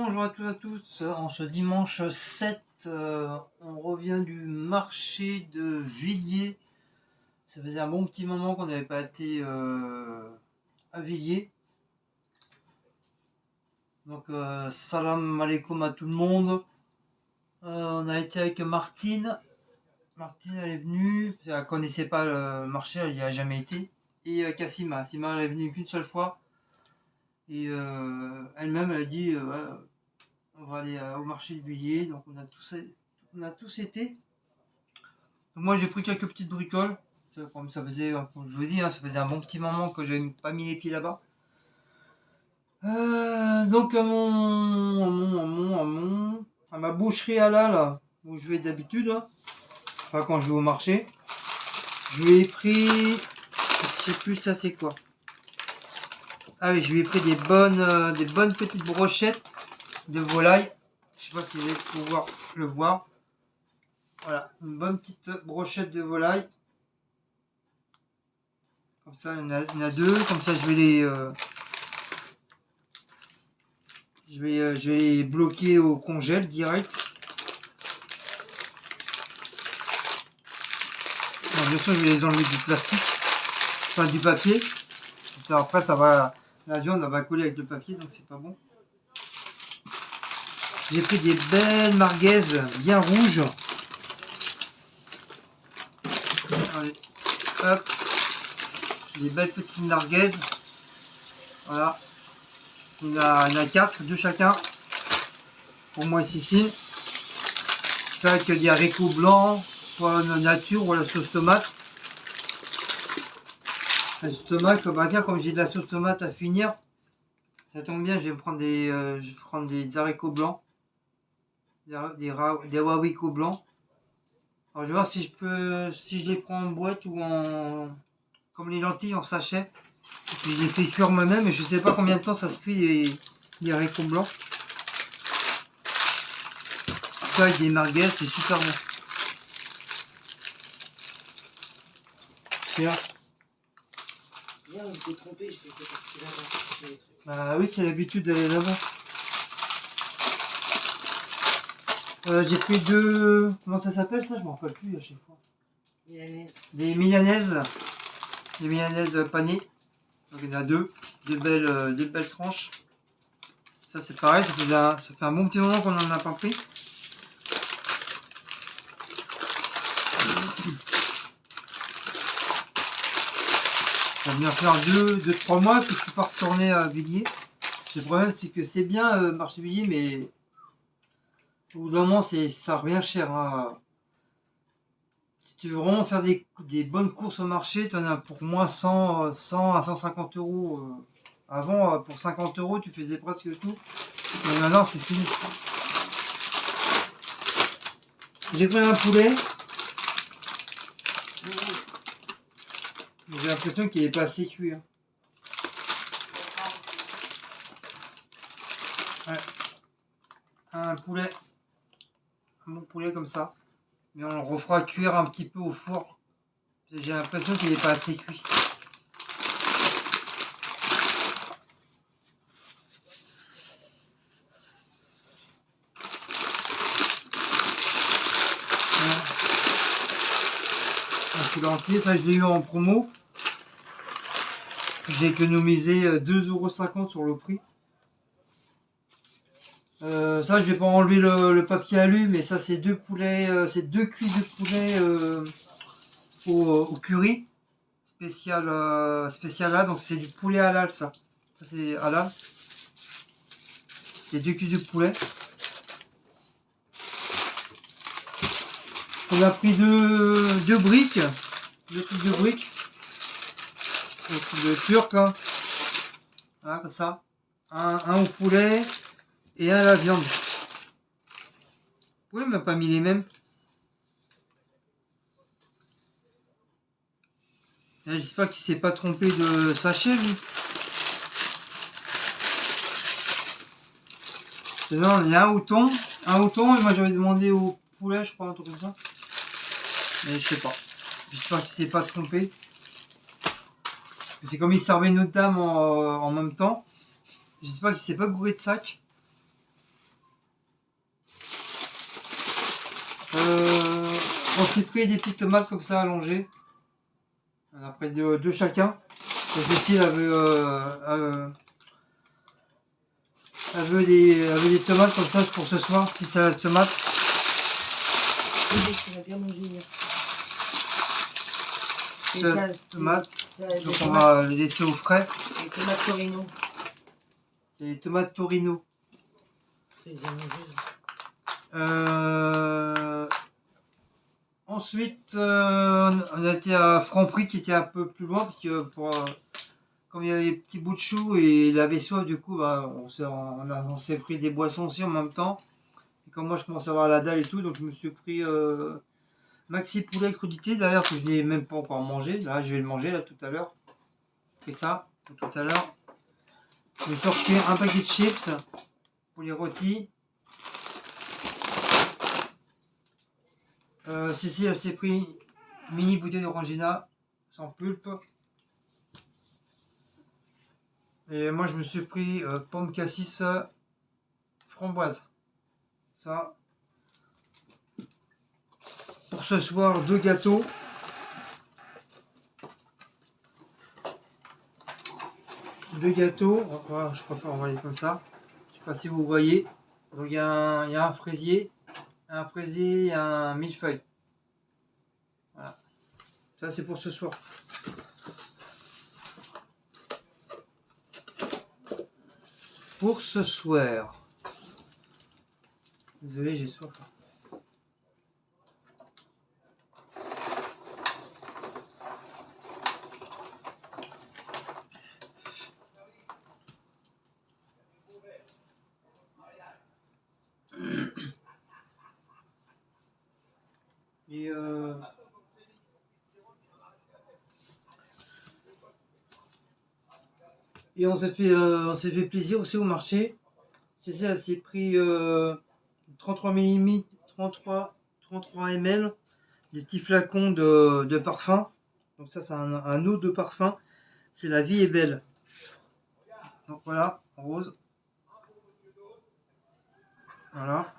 Bonjour à tous et à toutes, en ce dimanche 7, on revient du marché de Villiers. Ça faisait un bon petit moment qu'on n'avait pas été à Villiers. Donc salam alaikum à tout le monde. On a été avec Martine. Martine elle est venue, elle ne connaissait pas le marché, elle n'y a jamais été. Et Cassima. Sima elle est venue qu'une seule fois. Et elle-même elle a dit ouais, on va aller au marché de Villiers. Donc on a tous été. Donc moi j'ai pris quelques petites bricoles. Comme ça faisait, comme je vous dis, hein, ça faisait un bon petit moment que j'avais pas mis les pieds là-bas. Donc à ma boucherie halal où je vais d'habitude, hein, enfin quand je vais au marché, je lui ai pris, je sais plus ça c'est quoi. Ah oui, je lui ai pris des bonnes petites brochettes de volaille. Je sais pas si vous allez pouvoir le voir. Voilà, une bonne petite brochette de volaille. Comme ça, il y en a deux. Comme ça, je vais les bloquer au congèle direct. Non, bien sûr, je vais les enlever du plastique, enfin du papier. Après, la viande elle va coller avec le papier, donc c'est pas bon. J'ai pris des belles merguez bien rouges. Allez, hop, des belles petites merguez. Voilà. Il y en a 4, 2 chacun. Pour moi, ici. C'est avec des haricots blancs, soit nature ou la sauce tomate. La sauce tomate, bah tiens, comme j'ai de la sauce tomate à finir, ça tombe bien, je vais prendre des haricots blancs, des haricots blancs. Alors je vais voir si je les prends en boîte ou comme les lentilles en sachet. Et puis je les fais cuire moi-même et je sais pas combien de temps ça se cuit les haricots blancs. Ça avec des merguez, c'est super bon. Tiens. Bien, on s'est trompé, je t'ai fait partir là-bas. Bah oui, c'est l'habitude d'aller là-bas. J'ai pris deux. Comment ça s'appelle ça? Je m'en rappelle plus à chaque fois. Milanese. Des milanaises. Des milanaises panées. Donc il y en a deux belles tranches. Ça c'est pareil, ça fait un bon petit moment qu'on n'en a pas pris. Ça va bien faire 2-3 mois que je suis pas retourné à Villiers. Le problème c'est que c'est bien marché Villiers, mais au bout d'un moment ça revient cher, hein. Si tu veux vraiment faire des bonnes courses au marché, tu en as pour moins 100 à 150 euros. Avant, pour 50 euros, tu faisais presque tout. Mais maintenant, c'est fini. J'ai pris un poulet. J'ai l'impression qu'il n'est pas assez cuit, hein. Ouais. Un poulet. Un bon poulet comme ça. Mais on le refera cuire un petit peu au four. J'ai l'impression qu'il n'est pas assez cuit. Un poulet entier, ça je l'ai eu en promo. J'ai économisé 2,50 € sur le prix. Ça je vais pas enlever le papier alu, mais ça c'est deux poulets, c'est deux cuits de poulet au curry spécial là, donc c'est du poulet halal ça. Ça c'est halal. C'est deux cuits de poulet. On a pris deux briques, deux trucs de briques, des trucs de turc là. Voilà, comme ça. Un au poulet et un à la viande. Oui, m'a pas mis les mêmes. J'espère qu'il s'est pas trompé de sachet lui. Non, il y a un houton, et moi j'avais demandé au poulet, je crois, un truc comme ça. Mais je sais pas. J'espère qu'il s'est pas trompé. C'est comme il servait notre dame en même temps. J'espère qu'il s'est pas gouré de sac. On s'est pris des petites tomates comme ça allongées. On a pris deux chacun. Et Cécile avait des tomates comme ça pour ce soir, petite salade de tomates. Oui, on a bien mangé hier. Tomates. Les Donc on va les laisser au frais. Les tomates Torino. C'est les tomates Torino. C'est bien mangé. Ensuite, on a été à Franprix qui était un peu plus loin parce que comme il y avait les petits bouts de chou et la vaisselle, du coup, bah, on s'est pris des boissons aussi en même temps. Et comme moi je commence à avoir la dalle et tout, donc je me suis pris maxi poulet crudité d'ailleurs que je n'ai même pas encore mangé. Là, je vais le manger là tout à l'heure. J'ai pris ça tout à l'heure. Je me suis pris un paquet de chips pour les rôtis. Cécile elle s'est pris une mini bouteille d'orangina sans pulpe. Et moi je me suis pris pomme cassis framboise. Ça. Pour ce soir, 2 gâteaux. Voilà, je crois pas, on va aller comme ça. Je sais pas si vous voyez. Donc il y a un fraisier, et un millefeuille. Voilà. Ça c'est pour ce soir. Pour ce soir. Désolé, j'ai soif. Et on s'est fait plaisir aussi au marché. C'est ça, elle s'est pris 33 mm, 33 ml, des petits flacons de parfum. Donc ça, c'est un eau de parfum. C'est La Vie est belle. Donc voilà, rose. Voilà.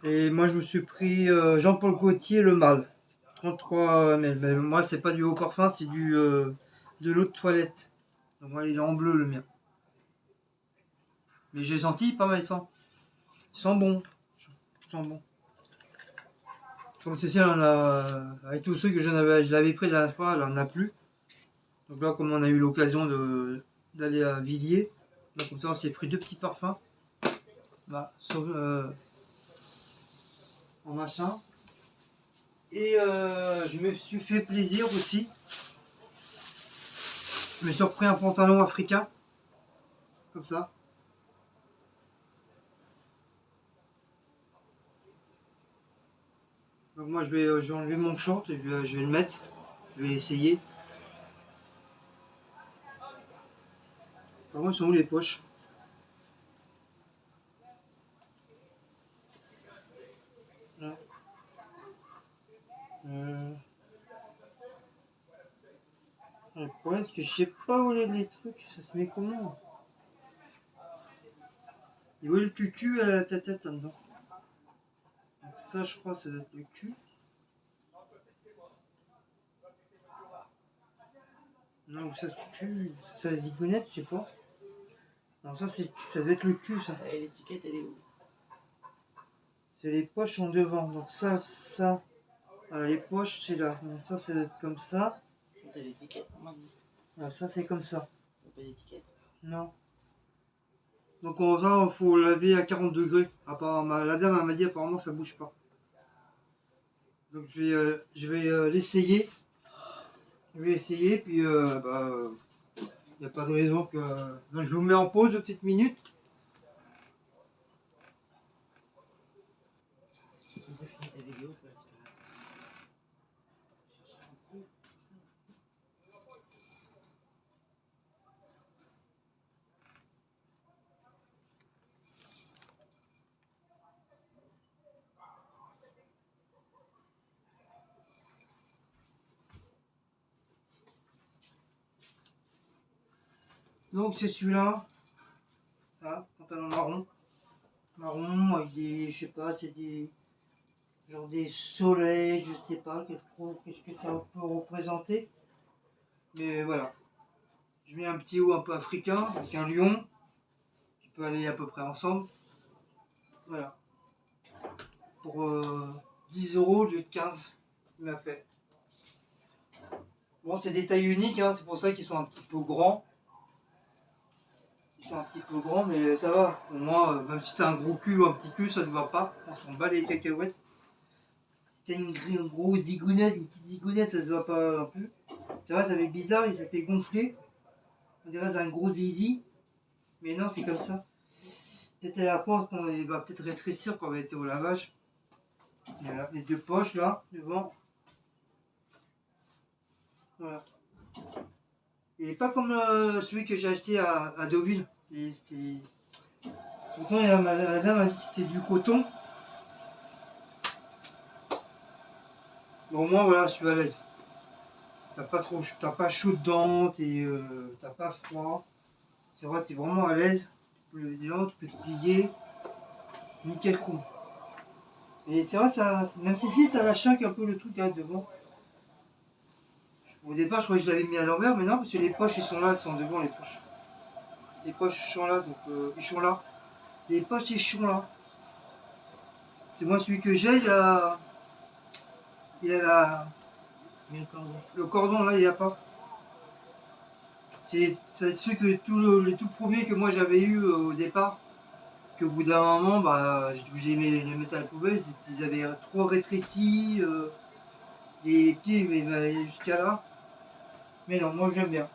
Et moi, je me suis pris Jean-Paul Gaultier, Le Mâle. 33 ml. Mais moi, c'est pas du haut parfum, c'est de l'eau de toilette. Donc voilà, il est en bleu le mien. Mais j'ai senti pas mal, il sent bon. Il sent bon. Comme Cécile, avec tous ceux que je l'avais pris la dernière fois, elle en a plus. Donc là, comme on a eu l'occasion d'aller à Villiers, là, comme ça, on s'est pris 2 petits parfums. Là, en machin. Et je me suis fait plaisir aussi. Je me suis repris un pantalon africain. Comme ça. Donc moi, je vais enlever mon short et je vais le mettre. Je vais l'essayer. Par contre, sont où les poches? Là. Le problème, c'est que je sais pas où les trucs. Ça se met comment? Et où est le cucu à la tête là-dedans? Donc ça, je crois, ça doit être le cul. Non, ça, c'est le cul. Ça, les zigounettes, je sais pas. Non, ça, ça doit être le cul, ça. Et l'étiquette, elle est où? C'est les poches en devant. Donc ça. Voilà, les poches, c'est là. Donc ça, ça doit être comme ça. T'as l'étiquette, normalement. Voilà, ça, c'est comme ça. T'as pas d'étiquette? Non. Donc ça, il faut laver à 40 degrés. Apparemment, la dame elle m'a dit apparemment ça bouge pas. Donc je vais l'essayer. Je vais essayer, puis il n'y a pas de raison que. Donc je vous mets en pause 2 petites minutes. On peut finir ta vidéo, quoi, c'est pas grave. Donc c'est celui-là. Ça, pantalon marron. marron avec des, je sais pas, c'est des, genre des soleils, je sais pas, qu'est-ce que ça peut représenter. Mais voilà, je mets un petit haut un peu africain avec un lion qui peut aller à peu près ensemble. Voilà, pour 10 euros au lieu de 15, il m'a fait. Bon, c'est des tailles uniques, hein, c'est pour ça qu'ils sont un petit peu grands. Ils sont un petit peu grands, mais ça va. Au moins, même si t'as un gros cul ou un petit cul, ça ne va pas. On s'en bat les cacahuètes. Si t'as une grosse zigounette, une petite zigounette, ça se voit pas non plus. C'est vrai, ça fait bizarre, il s'est fait gonfler. On dirait que c'est un gros zizi. Mais non, c'est comme ça. Peut-être à la porte, il va peut-être rétrécir quand on va être au lavage. Voilà, les deux poches là, devant. Voilà. Il n'est pas comme celui que j'ai acheté à Deauville. Pourtant, la dame a dit que c'était du coton. Mais au moins, voilà, je suis à l'aise. T'as pas chaud dedans, t'as pas froid. C'est vrai, t'es vraiment à l'aise. Tu peux lever des jambes, tu peux te plier. Nickel coup. Et c'est vrai, ça, même si ça la choque un peu le truc là devant. Au départ, je croyais que je l'avais mis à l'envers, mais non, parce que les poches, ils sont là, ils sont devant les poches. Les poches sont là, donc ils sont là. Les poches, ils sont là. C'est moi, celui que j'ai, il a le cordon là, il n'y a pas. Ça va être ceux que les tout premiers que moi j'avais eu au départ. Qu'au bout d'un moment, bah, j'ai mis les mettre à la poubelle, ils avaient trop rétréci, les pieds ils allaient jusqu'à là. Mais non, moi j'aime bien.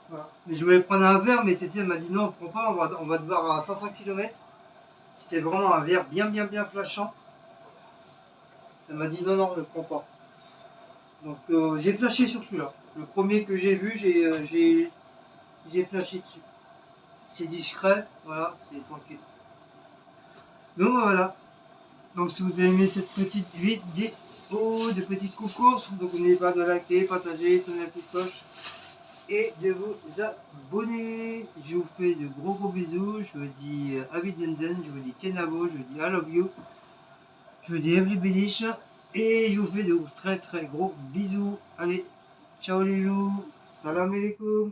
Voilà. Mais je voulais prendre un verre, mais Cécile m'a dit non, on prend pas, on va te voir à 500 km. C'était vraiment un verre bien flashant. Elle m'a dit non, non, je ne prends pas. Donc j'ai flashé sur celui-là. Le premier que j'ai vu, j'ai flashé dessus. C'est discret, voilà, c'est tranquille. Donc voilà. Donc si vous avez aimé cette petite vidéo de petites coucourses, donc n'oubliez pas de liker, partager, sonner la petite cloche et de vous abonner. Je vous fais de gros bisous. Je vous dis Avidenden, je vous dis Kenavo, je vous dis I love you. Je vous dis everybody et je vous fais de très gros bisous. Allez, ciao les loups, salam alaikum.